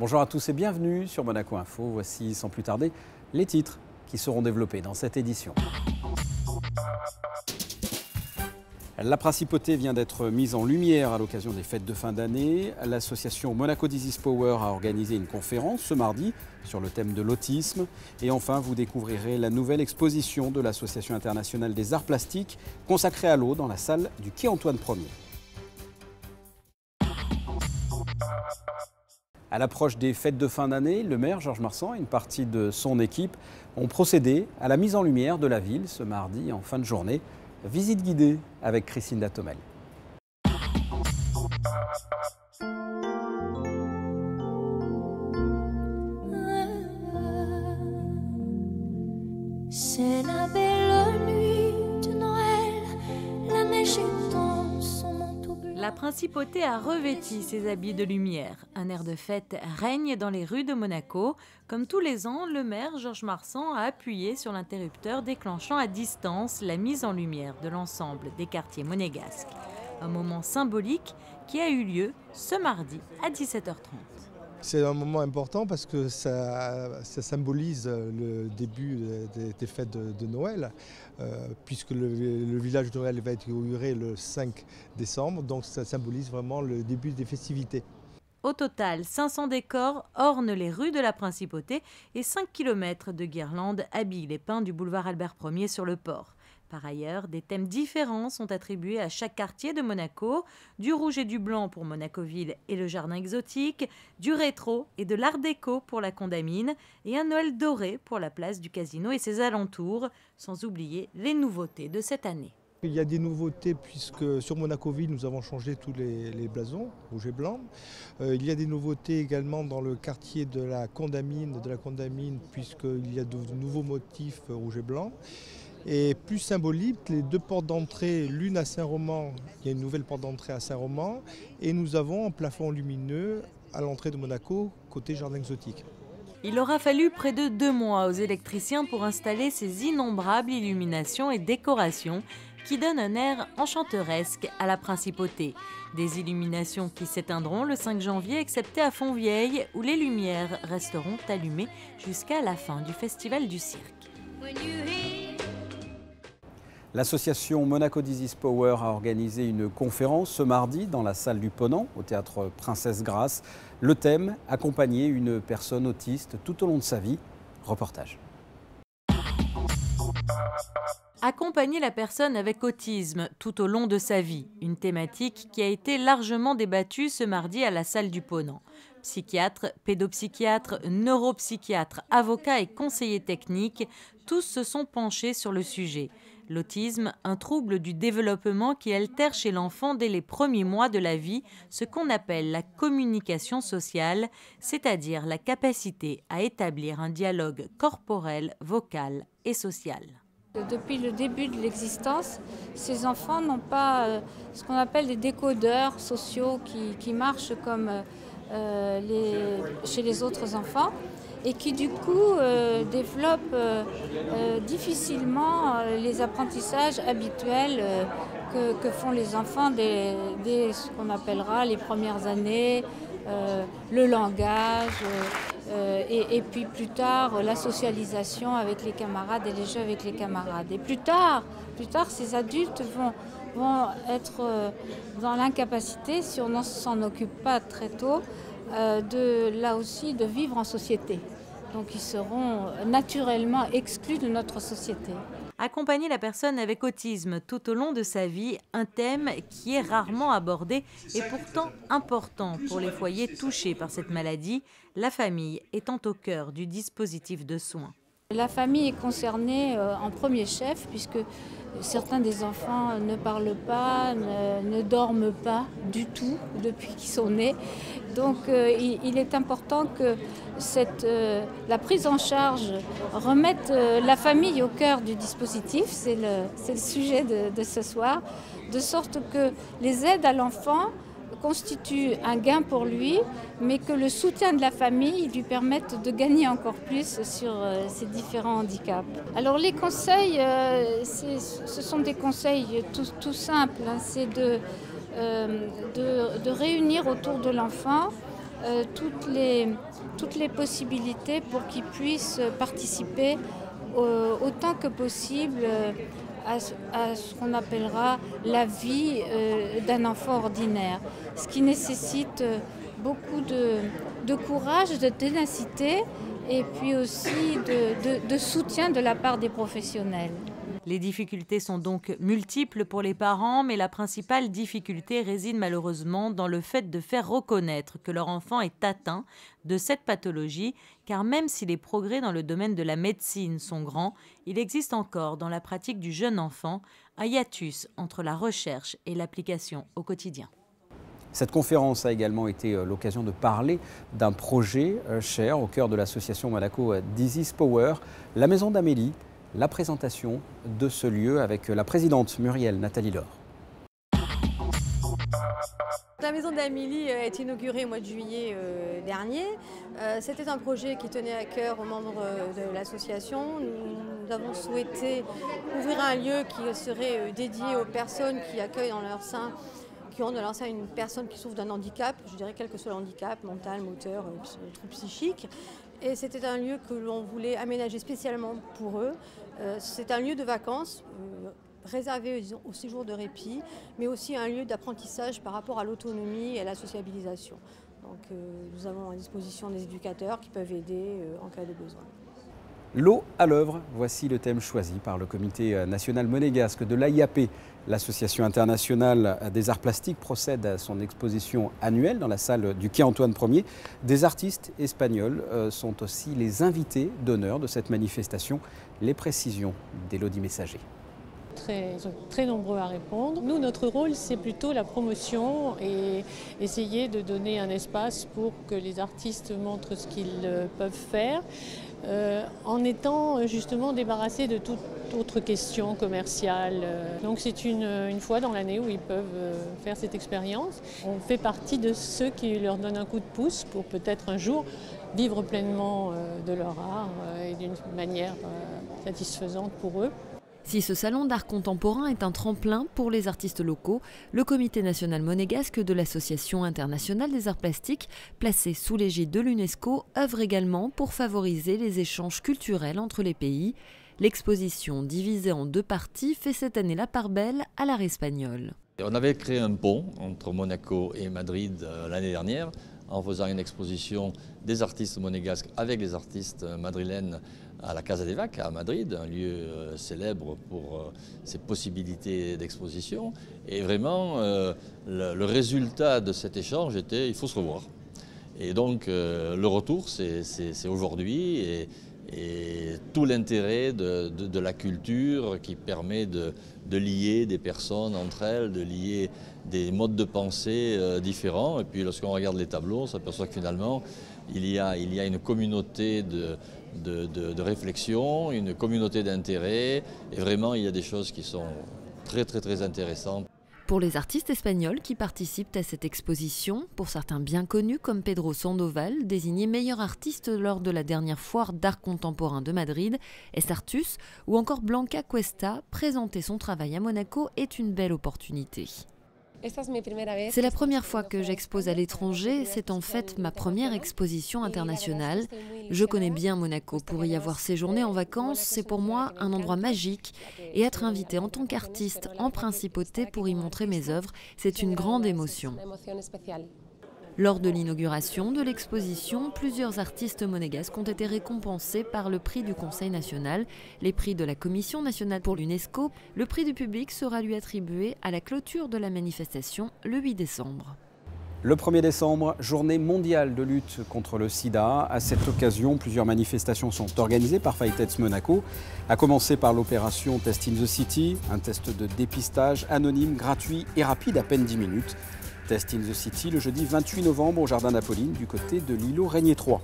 Bonjour à tous et bienvenue sur Monaco Info. Voici sans plus tarder les titres qui seront développés dans cette édition. La principauté vient d'être mise en lumière à l'occasion des fêtes de fin d'année. L'association Monaco Disease Power a organisé une conférence ce mardi sur le thème de l'autisme. Et enfin, vous découvrirez la nouvelle exposition de l'Association internationale des arts plastiques consacrée à l'eau dans la salle du quai Antoine Ier. À l'approche des fêtes de fin d'année, le maire Georges Marsan et une partie de son équipe ont procédé à la mise en lumière de la ville ce mardi en fin de journée. Visite guidée avec Christine Datomel. C'est la belle nuit de Noël, la neige étend son manteau blanc. La principauté a revêti ses habits de lumière. Un air de fête règne dans les rues de Monaco. Comme tous les ans, le maire Georges Marsan a appuyé sur l'interrupteur déclenchant à distance la mise en lumière de l'ensemble des quartiers monégasques. Un moment symbolique qui a eu lieu ce mardi à 17h30. C'est un moment important parce que ça symbolise le début des fêtes de Noël, puisque le village de Noël va être inauguré le 5 décembre, donc ça symbolise vraiment le début des festivités. Au total, 500 décors ornent les rues de la Principauté et 5 km de guirlandes habillent les pins du boulevard Albert Ier sur le port. Par ailleurs, des thèmes différents sont attribués à chaque quartier de Monaco, du rouge et du blanc pour Monaco-Ville et le jardin exotique, du rétro et de l'art déco pour la Condamine et un Noël doré pour la place du Casino et ses alentours, sans oublier les nouveautés de cette année. Il y a des nouveautés puisque sur Monaco-Ville, nous avons changé tous les blasons, rouge et blanc. Il y a des nouveautés également dans le quartier de la Condamine puisqu'il y a de nouveaux motifs rouge et blanc. Et plus symbolique, les deux portes d'entrée, l'une à Saint-Roman, il y a une nouvelle porte d'entrée à Saint-Roman, et nous avons un plafond lumineux à l'entrée de Monaco, côté jardin exotique. Il aura fallu près de 2 mois aux électriciens pour installer ces innombrables illuminations et décorations qui donnent un air enchanteresque à la Principauté. Des illuminations qui s'éteindront le 5 janvier, excepté à Fontvieille, où les lumières resteront allumées jusqu'à la fin du Festival du Cirque. L'association Monaco Disease Power a organisé une conférence ce mardi dans la salle du Ponant, au théâtre Princesse Grace. Le thème, accompagner une personne autiste tout au long de sa vie. Reportage. Accompagner la personne avec autisme tout au long de sa vie, une thématique qui a été largement débattue ce mardi à la salle du Ponant. Psychiatres, pédopsychiatres, neuropsychiatres, avocats et conseillers techniques, tous se sont penchés sur le sujet. L'autisme, un trouble du développement qui altère chez l'enfant dès les premiers mois de la vie ce qu'on appelle la communication sociale, c'est-à-dire la capacité à établir un dialogue corporel, vocal et social. Depuis le début de l'existence, ces enfants n'ont pas ce qu'on appelle des décodeurs sociaux qui marchent comme chez les autres enfants et qui du coup développent difficilement les apprentissages habituels que font les enfants dès ce qu'on appellera les premières années, le langage et puis plus tard la socialisation avec les camarades et les jeux avec les camarades. Et plus tard ces adultes vont être dans l'incapacité, si on ne s'en occupe pas très tôt, là aussi de vivre en société. Donc ils seront naturellement exclus de notre société. Accompagner la personne avec autisme tout au long de sa vie, un thème qui est rarement abordé et pourtant important pour les foyers touchés par cette maladie, la famille étant au cœur du dispositif de soins. La famille est concernée en premier chef puisque certains des enfants ne parlent pas, ne dorment pas du tout depuis qu'ils sont nés. Donc il est important que la prise en charge remette la famille au cœur du dispositif, c'est le sujet de ce soir, de sorte que les aides à l'enfant constitue un gain pour lui, mais que le soutien de la famille lui permette de gagner encore plus sur ces différents handicaps. Alors les conseils, ce sont des conseils tout simples, hein. C'est de réunir autour de l'enfant toutes les possibilités pour qu'ils puissent participer autant que possible à ce qu'on appellera la vie d'un enfant ordinaire, ce qui nécessite beaucoup de courage, de ténacité et puis aussi de soutien de la part des professionnels. Les difficultés sont donc multiples pour les parents, mais la principale difficulté réside malheureusement dans le fait de faire reconnaître que leur enfant est atteint de cette pathologie, car même si les progrès dans le domaine de la médecine sont grands, il existe encore dans la pratique du jeune enfant un hiatus entre la recherche et l'application au quotidien. Cette conférence a également été l'occasion de parler d'un projet cher au cœur de l'association Monaco Disease Power, la Maison d'Amélie. La présentation de ce lieu avec la présidente Muriel Nathalie Laure. La Maison d'Amélie a été inaugurée au mois de juillet dernier. C'était un projet qui tenait à cœur aux membres de l'association. Nous avons souhaité ouvrir un lieu qui serait dédié aux personnes qui accueillent dans leur sein, qui ont dans leur sein une personne qui souffre d'un handicap, je dirais quel que soit le handicap, mental, moteur, trouble psychique. Et c'était un lieu que l'on voulait aménager spécialement pour eux. C'est un lieu de vacances réservé au séjour de répit, mais aussi un lieu d'apprentissage par rapport à l'autonomie et à la sociabilisation. Donc nous avons à disposition des éducateurs qui peuvent aider en cas de besoin. L'eau à l'œuvre, voici le thème choisi par le comité national monégasque de l'AIAP. L'association internationale des arts plastiques procède à son exposition annuelle dans la salle du quai Antoine Ier. Des artistes espagnols sont aussi les invités d'honneur de cette manifestation. Les précisions d'Élodie Messager. Ils sont très nombreux à répondre. Nous, notre rôle, c'est plutôt la promotion et essayer de donner un espace pour que les artistes montrent ce qu'ils peuvent faire, en étant justement débarrassés de toute autre question commerciale. Donc c'est une fois dans l'année où ils peuvent faire cette expérience. On fait partie de ceux qui leur donnent un coup de pouce pour peut-être un jour vivre pleinement de leur art et d'une manière satisfaisante pour eux. Si ce salon d'art contemporain est un tremplin pour les artistes locaux, le comité national monégasque de l'Association internationale des arts plastiques, placé sous l'égide de l'UNESCO, œuvre également pour favoriser les échanges culturels entre les pays. L'exposition, divisée en 2 parties, fait cette année la part belle à l'art espagnol. On avait créé un pont entre Monaco et Madrid l'année dernière en faisant une exposition des artistes monégasques avec les artistes madrilènes à la Casa de Vaca à Madrid, un lieu célèbre pour ses possibilités d'exposition. Et vraiment, le résultat de cet échange était il faut se revoir. Et donc, le retour, c'est aujourd'hui. Et tout l'intérêt de la culture qui permet de lier des personnes entre elles, de lier des modes de pensée différents. Et puis lorsqu'on regarde les tableaux, on s'aperçoit que finalement, il y a une communauté de réflexion, une communauté d'intérêt. Et vraiment, il y a des choses qui sont très, très, très intéressantes. Pour les artistes espagnols qui participent à cette exposition, pour certains bien connus comme Pedro Sandoval, désigné meilleur artiste lors de la dernière foire d'art contemporain de Madrid, Esartus, ou encore Blanca Cuesta, présenter son travail à Monaco est une belle opportunité. C'est la première fois que j'expose à l'étranger, c'est en fait ma première exposition internationale. Je connais bien Monaco, pour y avoir séjourné en vacances, c'est pour moi un endroit magique. Et être invité en tant qu'artiste en principauté pour y montrer mes œuvres, c'est une grande émotion. Lors de l'inauguration de l'exposition, plusieurs artistes monégasques ont été récompensés par le prix du Conseil national, les prix de la Commission nationale pour l'UNESCO. Le prix du public sera lui attribué à la clôture de la manifestation le 8 décembre. Le 1er décembre, journée mondiale de lutte contre le sida. À cette occasion, plusieurs manifestations sont organisées par Fight Monaco, à commencer par l'opération Test in the City, un test de dépistage anonyme, gratuit et rapide, à peine 10 minutes. Test in the City le jeudi 28 novembre au Jardin d'Apolline du côté de l'îlot Régnier 3.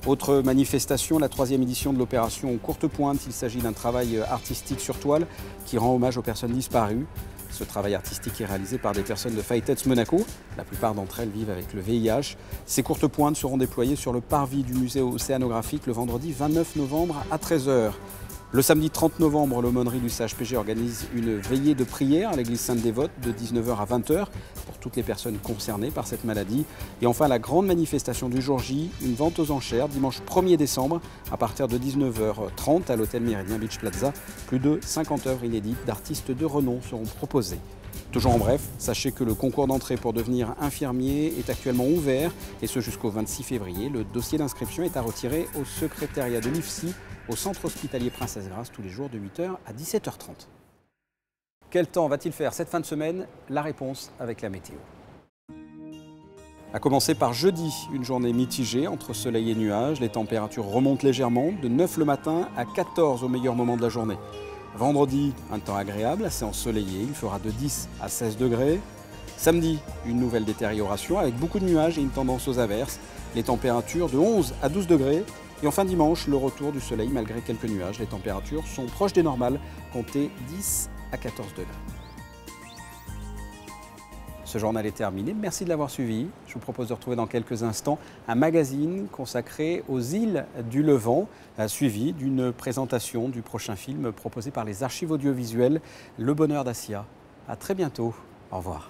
Autre manifestation, la 3e édition de l'opération Courte Pointe. Il s'agit d'un travail artistique sur toile qui rend hommage aux personnes disparues. Ce travail artistique est réalisé par des personnes de Fight Monaco. La plupart d'entre elles vivent avec le VIH. Ces courtes pointes seront déployées sur le parvis du musée océanographique le vendredi 29 novembre à 13 h. Le samedi 30 novembre, l'aumônerie du CHPG organise une veillée de prière à l'église Sainte-Dévote de 19h à 20h pour toutes les personnes concernées par cette maladie. Et enfin, la grande manifestation du jour J, une vente aux enchères dimanche 1er décembre à partir de 19h30 à l'hôtel Méridien Beach Plaza. Plus de 50 œuvres inédites d'artistes de renom seront proposées. Toujours en bref, sachez que le concours d'entrée pour devenir infirmier est actuellement ouvert et ce jusqu'au 26 février. Le dossier d'inscription est à retirer au secrétariat de l'IFSI au centre hospitalier Princesse Grace tous les jours de 8h à 17h30. Quel temps va-t-il faire cette fin de semaine? La réponse avec la météo. À commencer par jeudi, une journée mitigée entre soleil et nuages. Les températures remontent légèrement de 9 le matin à 14 au meilleur moment de la journée. Vendredi, un temps agréable, assez ensoleillé, il fera de 10 à 16 degrés. Samedi, une nouvelle détérioration avec beaucoup de nuages et une tendance aux averses. Les températures de 11 à 12 degrés. Et enfin dimanche, le retour du soleil malgré quelques nuages. Les températures sont proches des normales, comptez 10 à 14 degrés. Ce journal est terminé, merci de l'avoir suivi. Je vous propose de retrouver dans quelques instants un magazine consacré aux îles du Levant, suivi d'une présentation du prochain film proposé par les archives audiovisuelles Le Bonheur d'Assia. À très bientôt, au revoir.